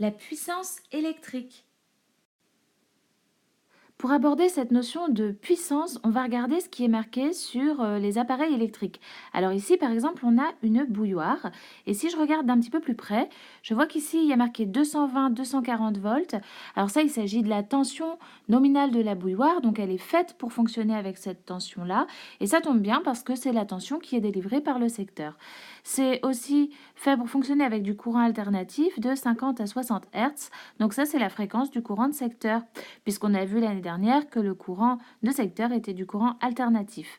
La puissance électrique. Pour aborder cette notion de puissance, on va regarder ce qui est marqué sur les appareils électriques. Alors ici, par exemple, on a une bouilloire. Et si je regarde d'un petit peu plus près, je vois qu'ici, il y a marqué 220-240 volts. Alors ça, il s'agit de la tension nominale de la bouilloire. Donc elle est faite pour fonctionner avec cette tension-là. Et ça tombe bien parce que c'est la tension qui est délivrée par le secteur. C'est aussi fait pour fonctionner avec du courant alternatif de 50 à 60 Hz. Donc ça, c'est la fréquence du courant de secteur, puisqu'on a vu l'année dernière que le courant de secteur était du courant alternatif.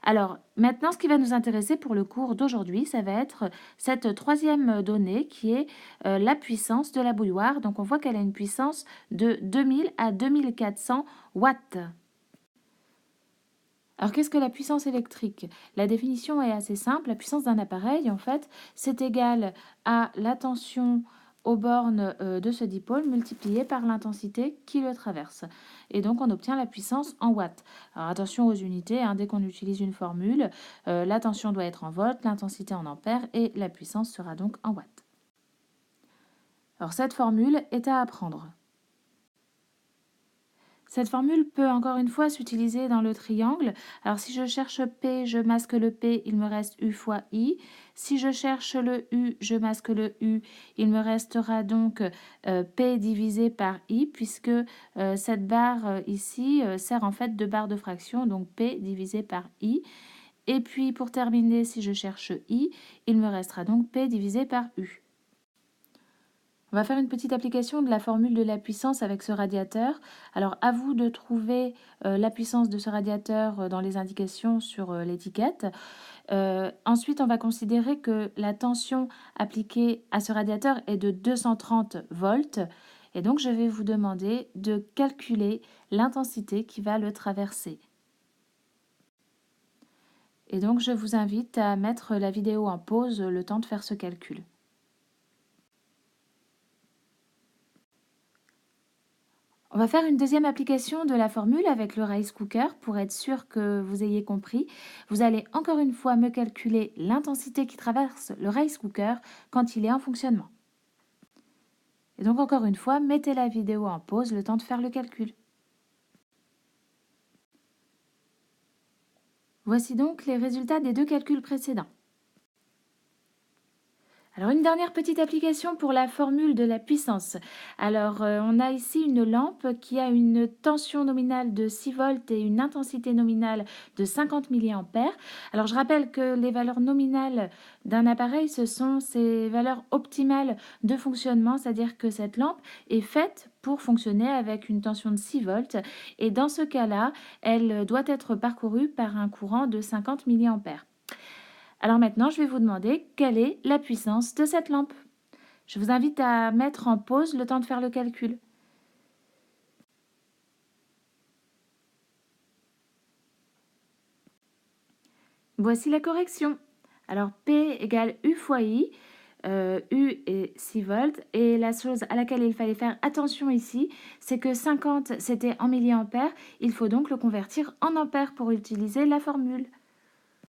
Alors maintenant, ce qui va nous intéresser pour le cours d'aujourd'hui, ça va être cette troisième donnée qui est la puissance de la bouilloire. Donc on voit qu'elle a une puissance de 2000 à 2400 watts. Alors qu'est-ce que la puissance électrique? La définition est assez simple. La puissance d'un appareil, en fait, c'est égal à la tension aux bornes de ce dipôle multipliée par l'intensité qui le traverse. Et donc on obtient la puissance en watts. Alors attention aux unités, hein, dès qu'on utilise une formule, la tension doit être en volts, l'intensité en ampères et la puissance sera donc en watts. Alors cette formule est à apprendre. Cette formule peut encore une fois s'utiliser dans le triangle. Alors si je cherche P, je masque le P, il me reste U fois I. Si je cherche le U, je masque le U, il me restera donc P divisé par I, puisque cette barre ici sert en fait de barre de fraction, donc P divisé par I. Et puis pour terminer, si je cherche I, il me restera donc P divisé par U. On va faire une petite application de la formule de la puissance avec ce radiateur. Alors, à vous de trouver la puissance de ce radiateur dans les indications sur l'étiquette. Ensuite, on va considérer que la tension appliquée à ce radiateur est de 230 volts. Et donc, je vais vous demander de calculer l'intensité qui va le traverser. Et donc, je vous invite à mettre la vidéo en pause le temps de faire ce calcul. On va faire une deuxième application de la formule avec le rice cooker pour être sûr que vous ayez compris. Vous allez encore une fois me calculer l'intensité qui traverse le rice cooker quand il est en fonctionnement. Et donc encore une fois, mettez la vidéo en pause le temps de faire le calcul. Voici donc les résultats des deux calculs précédents. Alors une dernière petite application pour la formule de la puissance. Alors on a ici une lampe qui a une tension nominale de 6 volts et une intensité nominale de 50 mA. Alors je rappelle que les valeurs nominales d'un appareil, ce sont ses valeurs optimales de fonctionnement, c'est-à-dire que cette lampe est faite pour fonctionner avec une tension de 6 volts et dans ce cas-là, elle doit être parcourue par un courant de 50 mA. Alors maintenant, je vais vous demander quelle est la puissance de cette lampe. Je vous invite à mettre en pause le temps de faire le calcul. Voici la correction. Alors P égale U fois I. U est 6 volts. Et la chose à laquelle il fallait faire attention ici, c'est que 50, c'était en milliampères. Il faut donc le convertir en ampères pour utiliser la formule.